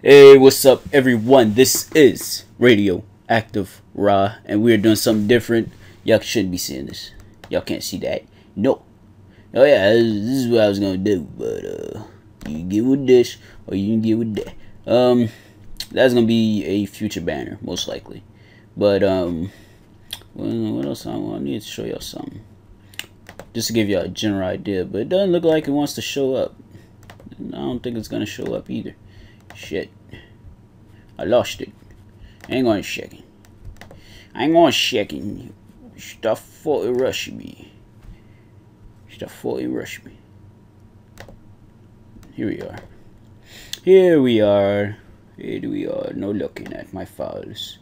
Hey, what's up, everyone? This is Radioactive Raw, and we're doing something different. Y'all shouldn't be seeing this. Y'all can't see that. No. Oh yeah, this is what I was gonna do, but you can get with this, or you can get with that. That's gonna be a future banner, most likely. But what else I need to show y'all something, just to give y'all a general idea. But it doesn't look like it wants to show up. I don't think it's gonna show up either. Shit. I lost it. I ain't gonna check it. I ain't gonna check it. Stuff for it rush me. Stuff for it rush me. Here we are. Here we are. Here we are. No looking at my files.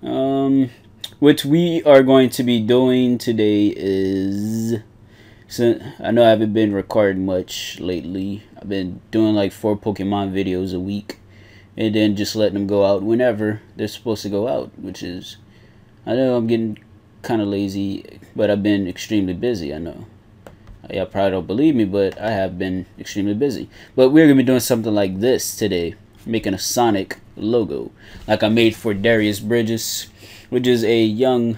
What we are going to be doing today is, so I know I haven't been recording much lately. I've been doing like 4 Pokemon videos a week, and then just letting them go out whenever they're supposed to go out, which is, I know I'm getting kind of lazy, but I've been extremely busy. I know y'all probably don't believe me, but I have been extremely busy. But we're gonna be doing something like this today, making a Sonic logo like I made for Darius Bridges, which is a young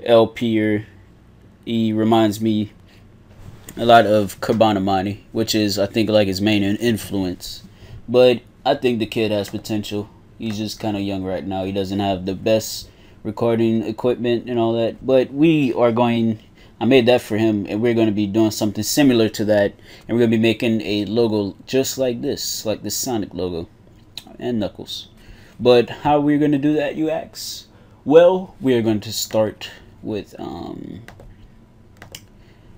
LPer. He reminds me a lot of Cabanamani, which is, I think, like his main influence. But I think the kid has potential. He's just kind of young right now. He doesn't have the best recording equipment and all that. But we are going, I made that for him, and we're going to be doing something similar to that. And we're going to be making a logo just like this Sonic logo. And Knuckles. But how we're going to do that, you ask? Well, we are going to start with,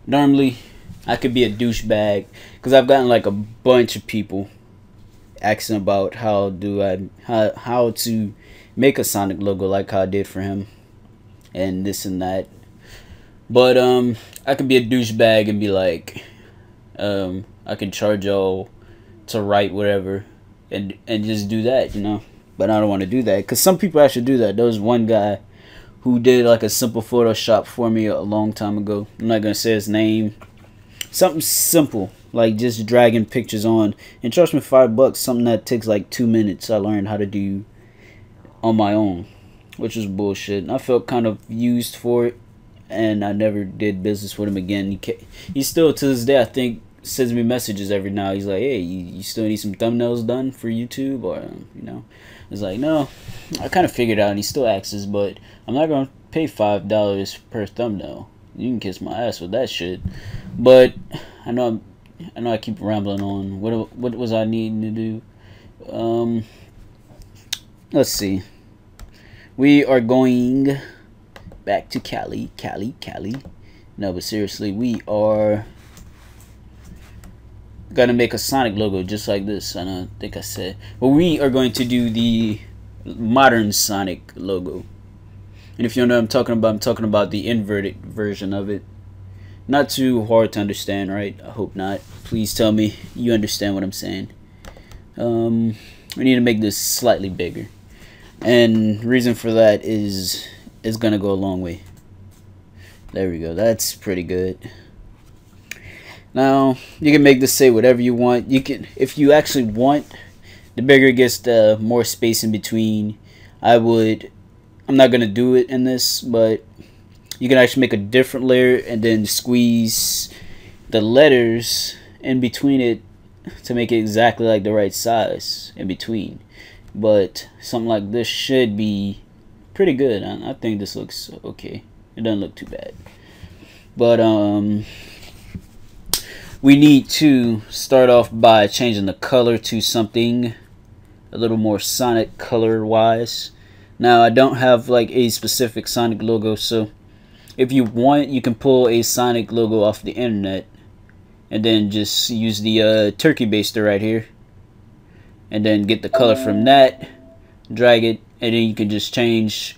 normally, I could be a douchebag, because I've gotten like a bunch of people asking about how to make a Sonic logo like how I did for him, and this and that. But I could be a douchebag and be like, I can charge y'all to write whatever, and just do that, you know. But I don't want to do that, because some people actually do that. There was one guy who did like a simple Photoshop for me a long time ago. I'm not gonna say his name. Something simple, like just dragging pictures on, and trust me, $5, something that takes like 2 minutes, I learned how to do on my own, which was bullshit. And I felt kind of used for it, and I never did business with him again. He still, to this day, I think, sends me messages every now. He's like, hey, you still need some thumbnails done for YouTube, or you know. It's like, no, I kind of figured out, and he still asks, but I'm not gonna pay $5 per thumbnail. You can kiss my ass with that shit. But I know I keep rambling on. What was I needing to do? Let's see. We are going back to Cali. No, but seriously, we are gonna make a Sonic logo just like this. I don't think I said, but we are going to do the modern Sonic logo. And if you know what I'm talking about the inverted version of it. Not too hard to understand, right? I hope not. Please tell me you understand what I'm saying. We need to make this slightly bigger, and reason for that is it's gonna go a long way. There we go. That's pretty good. Now you can make this say whatever you want. You can, if you actually want, the bigger it gets, the more space in between. I'm not gonna do it in this, but you can actually make a different layer and then squeeze the letters in between it to make it exactly like the right size in between. But something like this should be pretty good. I think this looks okay. It doesn't look too bad. But we need to start off by changing the color to something a little more Sonic color wise. Now I don't have like a specific Sonic logo, so if you want, you can pull a Sonic logo off the internet and then just use the turkey baster right here, and then get the color from that, drag it, and then you can just change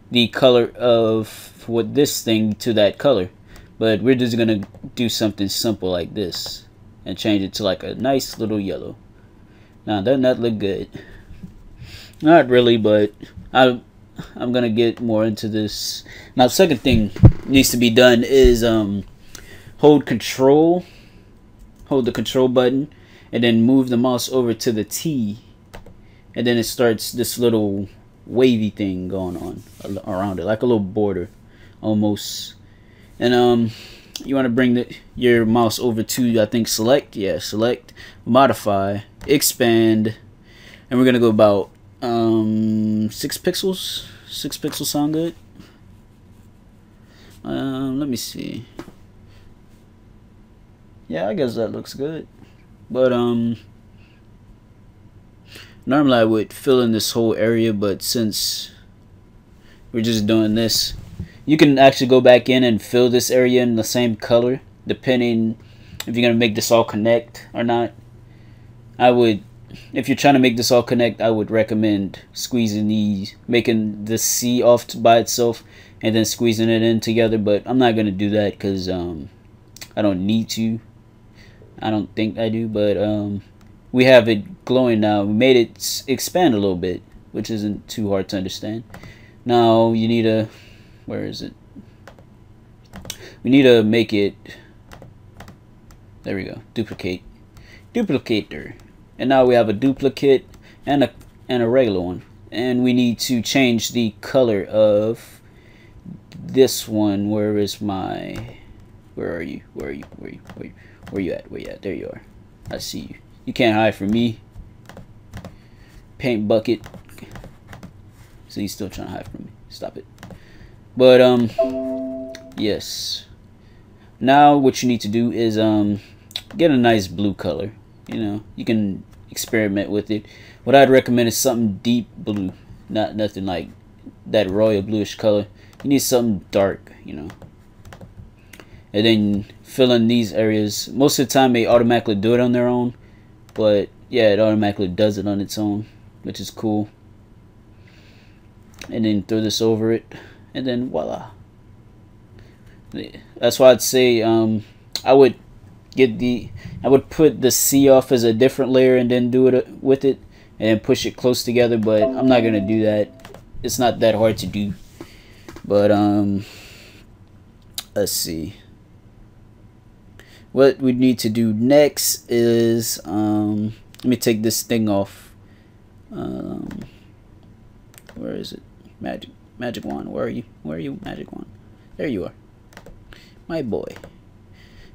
the color of what this thing to that color. But we're just gonna do something simple like this and change it to like a nice little yellow. Now doesn't that look good? Not really, but I'm gonna get more into this. Now, second thing needs to be done is hold the control button, and then move the mouse over to the T, and then it starts this little wavy thing going on around it, like a little border almost. And you want to bring your mouse over to, I think, select, select, modify, expand, and we're gonna go about 6 pixels. 6 pixels sound good. Let me see. Yeah, I guess that looks good. But normally I would fill in this whole area, but since we're just doing this, you can actually go back in and fill this area in the same color, depending if you're gonna make this all connect or not. If you're trying to make this all connect, I would recommend squeezing these, making the C off by itself, and then squeezing it in together. But I'm not gonna do that because I don't need to. I don't think I do, but we have it glowing now. We made it expand a little bit, which isn't too hard to understand. Now you need a, where is it? We need to make it, there we go, duplicate, duplicator. And now we have a duplicate and a regular one. And we need to change the color of this one. Where is my, where are you? Where are you? Where are you? Where you at? Where you at? There you are. I see you. You can't hide from me. Paint bucket. So he's still trying to hide from me. Stop it. But yes. Now what you need to do is get a nice blue color. You know, you can experiment with it. What I'd recommend is something deep blue, not nothing like that royal bluish color. You need something dark, you know. And then fill in these areas. Most of the time they automatically do it on their own, but yeah, it automatically does it on its own, which is cool. And then throw this over it, and then voila. That's why I'd say I would put the C off as a different layer and then do it with it and push it close together, but I'm not gonna do that. It's not that hard to do. But let's see. What we need to do next is let me take this thing off. Where is it? Magic wand. Where are you? Where are you, magic wand? There you are, my boy.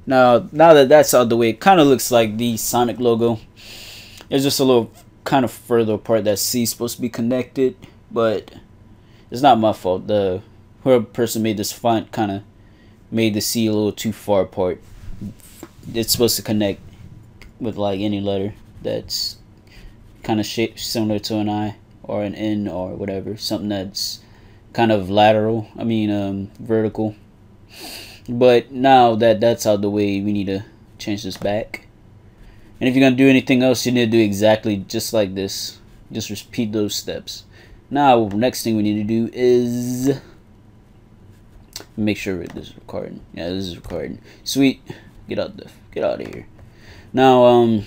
Now that that's out of the way, it kind of looks like the Sonic logo. It's just a little kind of further apart. That C is supposed to be connected, but it's not my fault. Whoever person made this font kind of made the C a little too far apart. It's supposed to connect with like any letter that's kind of shaped similar to an I or an N or whatever, something that's kind of lateral, vertical. But now that that's out of the way, we need to change this back. And if you're gonna do anything else, you need to do exactly just like this. Just repeat those steps. Now next thing we need to do is make sure this is recording. Yeah, this is recording. Sweet. Get out of here. Now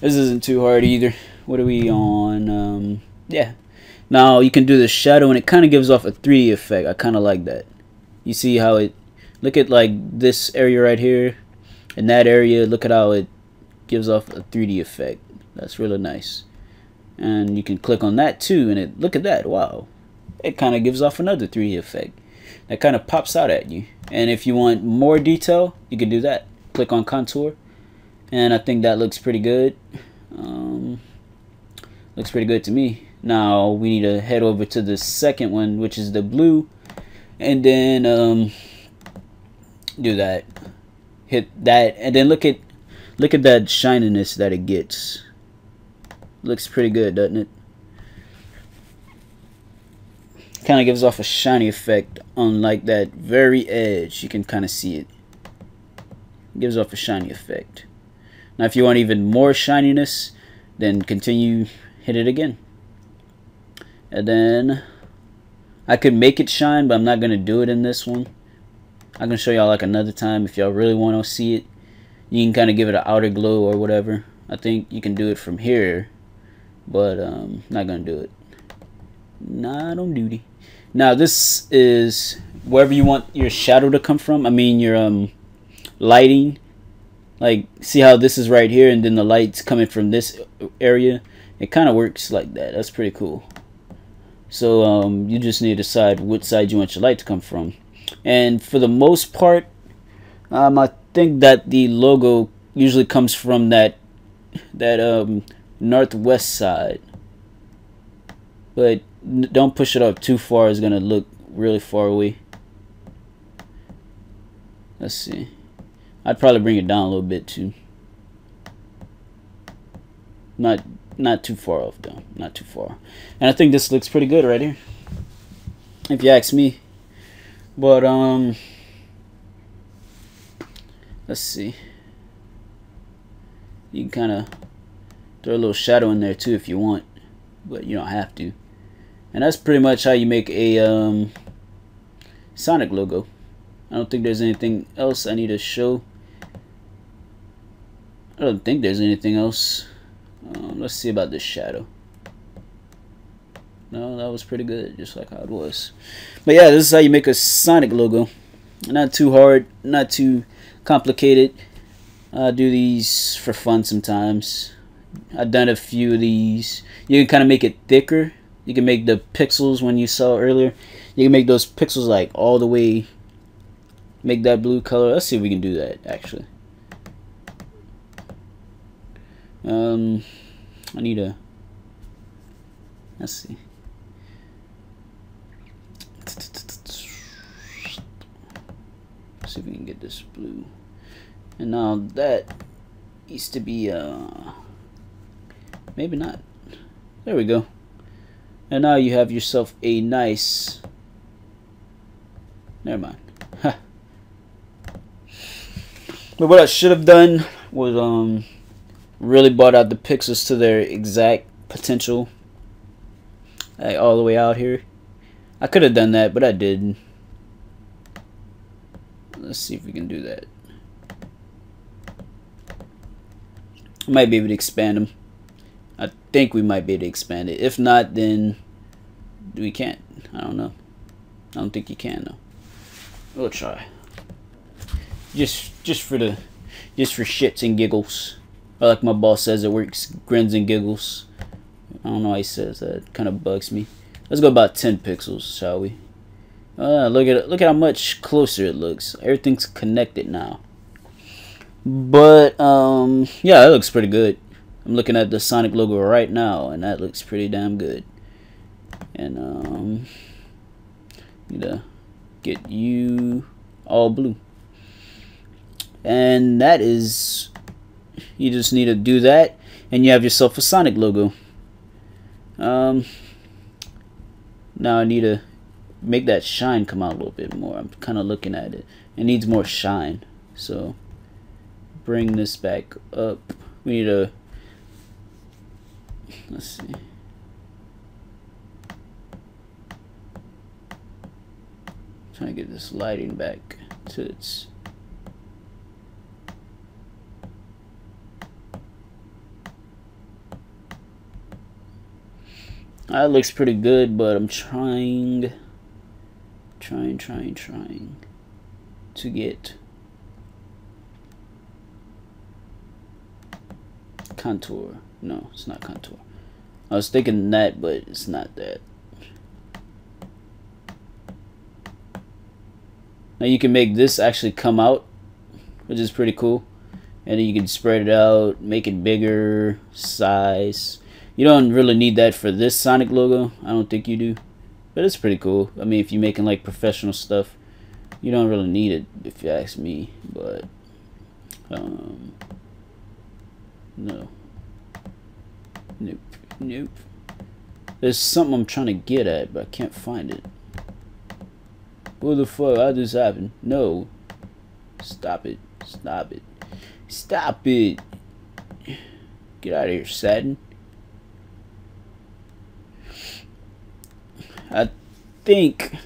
this isn't too hard either. What are we on? Yeah. Now you can do the shadow and it kind of gives off a 3D effect. I kind of like that. You see how it, look at like this area right here and that area, look at how it gives off a 3D effect. That's really nice. And you can click on that too and it, look at that, wow. It kind of gives off another 3D effect. That kind of pops out at you. And if you want more detail, you can do that. Click on contour and I think that looks pretty good. Looks pretty good to me. Now we need to head over to the second one, which is the blue, and then do that. Hit that, and then look at that shininess that it gets. Looks pretty good, doesn't it? Kind of gives off a shiny effect on like that very edge. You can kind of see it. Gives off a shiny effect. Now if you want even more shininess, then continue, hit it again. And then I could make it shine, but I'm not gonna do it in this one. I can show y'all like another time if y'all really want to see it. You can kind of give it an outer glow or whatever. I think you can do it from here, but not gonna do it. Not on duty. Now this is wherever you want your shadow to come from. I mean your lighting. Like, see how this is right here and then the light's coming from this area? It kind of works like that. That's pretty cool. So you just need to decide which side you want your light to come from. And for the most part, I think that the logo usually comes from that northwest side. But don't push it up too far. It's gonna look really far away. Let's see. I'd probably bring it down a little bit too. Not too far off though. Not too far. And I think this looks pretty good right here, if you ask me. But let's see. You can kind of throw a little shadow in there too if you want, but you don't have to. And that's pretty much how you make a Sonic logo. I don't think there's anything else I need to show. I don't think there's anything else. Let's see about this shadow. No, that was pretty good, just like how it was. But yeah, this is how you make a Sonic logo. Not too hard, not too complicated. I do these for fun sometimes. I've done a few of these. You can kind of make it thicker. You can make the pixels, when you saw earlier, you can make those pixels like all the way, make that blue color. Let's see if we can do that actually. I need a, let's see. Let's see if we can get this blue. And now that needs to be maybe not. There we go. And now you have yourself a nice, never mind. But what I should have done was really brought out the pixels to their exact potential, like all the way out here. I could have done that, but I didn't. Let's see if we can do that. I might be able to expand them. I think we might be able to expand it. If not, then we can't. I don't know. I don't think you can though. We'll try. Just for shits and giggles. Or like my boss says, it works. Grins and giggles. I don't know why he says that. It kind of bugs me. Let's go about 10 pixels, shall we? Look at how much closer it looks. Everything's connected now. But yeah, it looks pretty good. I'm looking at the Sonic logo right now, and that looks pretty damn good. And need to get you all blue. And that is, you just need to do that, and you have yourself a Sonic logo. Now I need to make that shine come out a little bit more. I'm kind of looking at it. It needs more shine. So bring this back up. We need to, let's see. Trying to get this lighting back to its, that looks pretty good, but I'm trying to get contour. No, it's not contour. I was thinking that, but it's not that. Now you can make this actually come out, which is pretty cool. And then you can spread it out, make it bigger, size. You don't really need that for this Sonic logo. I don't think you do. But it's pretty cool. I mean, if you're making like professional stuff, you don't really need it, if you ask me. But no. Nope. There's something I'm trying to get at, but I can't find it. What the fuck? How did this happen? No. Stop it. Stop it. Stop it. Get out of here, Saturn. I think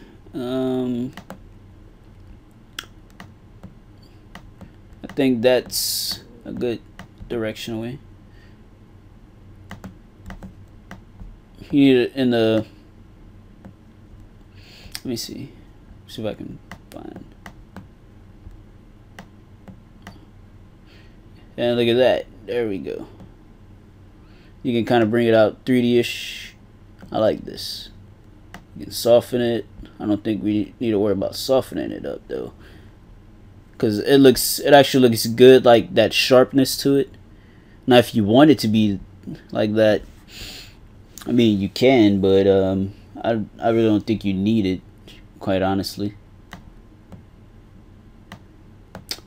that's a good direction away. You need it in the, let me see if I can find. And look at that. There we go. You can kind of bring it out 3D-ish. I like this. You can soften it. I don't think we need to worry about softening it up though, because it actually looks good, like that sharpness to it. Now if you want it to be like that, I mean you can, but I really don't think you need it, quite honestly.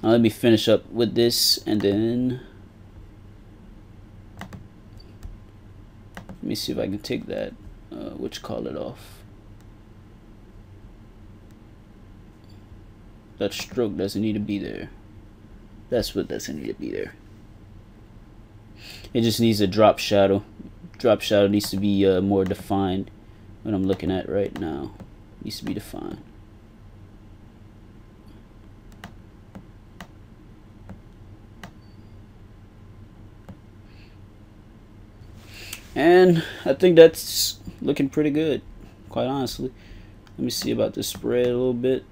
Now let me finish up with this, and then let me see if I can take that which color off. That stroke doesn't need to be there. That's what doesn't need to be there. It just needs a drop shadow. Drop shadow needs to be more defined. What I'm looking at right now needs to be defined. And I think that's looking pretty good, quite honestly. Let me see about the spread a little bit.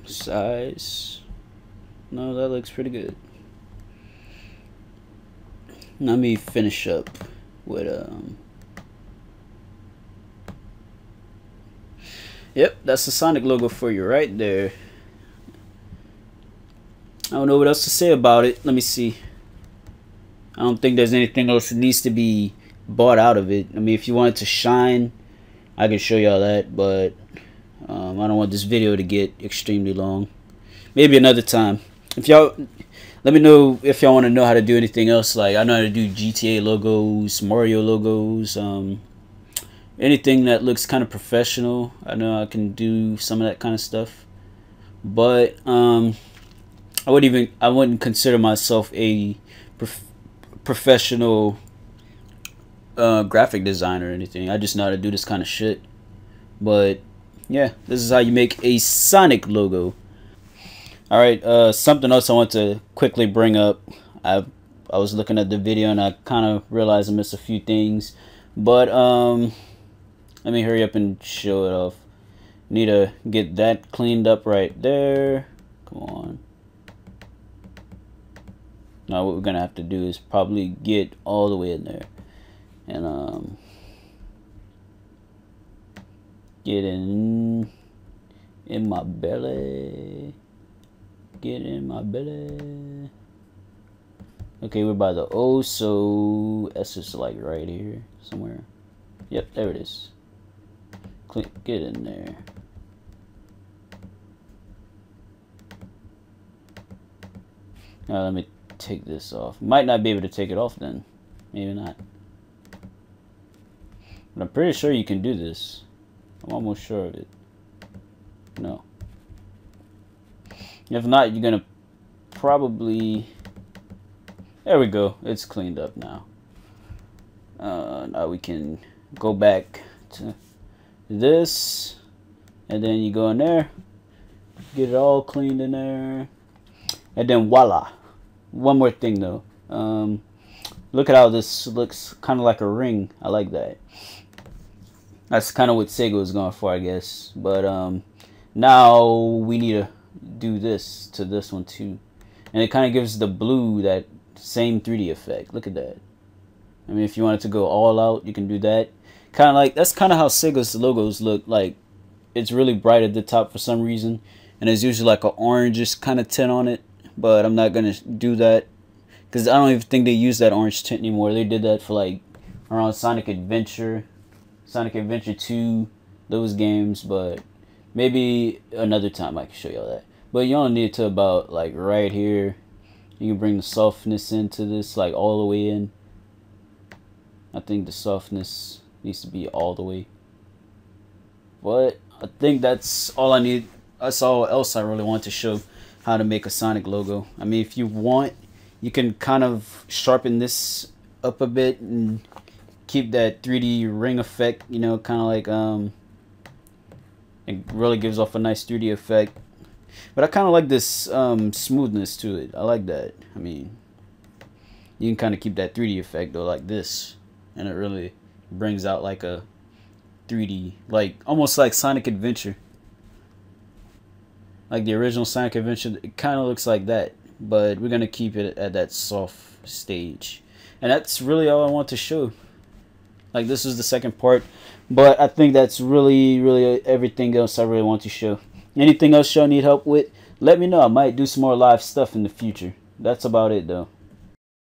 Size. No, that looks pretty good. Let me finish up with yep, that's the Sonic logo for you right there. I don't know what else to say about it. Let me see. I don't think there's anything else that needs to be bought out of it. I mean, if you want it to shine, I can show y'all that, but I don't want this video to get extremely long. Maybe another time. If y'all, let me know if y'all want to know how to do anything else. Like, I know how to do GTA logos, Mario logos, anything that looks kind of professional. I know I can do some of that kind of stuff. But I wouldn't consider myself a professional graphic designer or anything. I just know how to do this kind of shit. But yeah, this is how you make a Sonic logo. Alright, something else I want to quickly bring up. I was looking at the video and I kind of realized I missed a few things. But let me hurry up and show it off. Need to get that cleaned up right there. Come on. Now what we're gonna have to do is probably get all the way in there. And get in my belly. Get in my belly. Okay, we're by the O, so S is like right here somewhere. Yep, there it is. Click, get in there. Now let me take this off. Might not be able to take it off then. Maybe not. But I'm pretty sure you can do this. I'm almost sure of it. No. If not, you're gonna probably... There we go. It's cleaned up now. Now we can go back to this. And then you go in there. Get it all cleaned in there. And then voila. One more thing though. Look at how this looks kind of like a ring. I like that. That's kind of what Sega was going for, I guess. But now we need to do this to this one too. And it kind of gives the blue that same 3D effect. Look at that. I mean, if you wanted to go all out, you can do that. Kind of like, that's kind of how Sega's logos look like. It's really bright at the top for some reason. And there's usually like an orangish kind of tint on it. But I'm not going to do that, because I don't even think they use that orange tint anymore. They did that for like around Sonic Adventure 2, those games. But maybe another time I can show y'all that. But you only need to about like right here. You can bring the softness into this, like all the way in. I think the softness needs to be all the way. But I think that's all I need. That's all else I really want to show how to make a Sonic logo. I mean, if you want, you can kind of sharpen this up a bit and keep that 3D ring effect, you know, kind of like it really gives off a nice 3D effect. But I kind of like this smoothness to it. I like that. I mean, you can kind of keep that 3D effect though, like this, and it really brings out like a 3D, like almost like Sonic Adventure. Like the original Sonic Adventure, it kind of looks like that, but we're gonna keep it at that soft stage, and that's really all I want to show. Like this is the second part, but I think that's really everything else I really want to show. Anything else y'all need help with? Let me know. I might do some more live stuff in the future. That's about it though.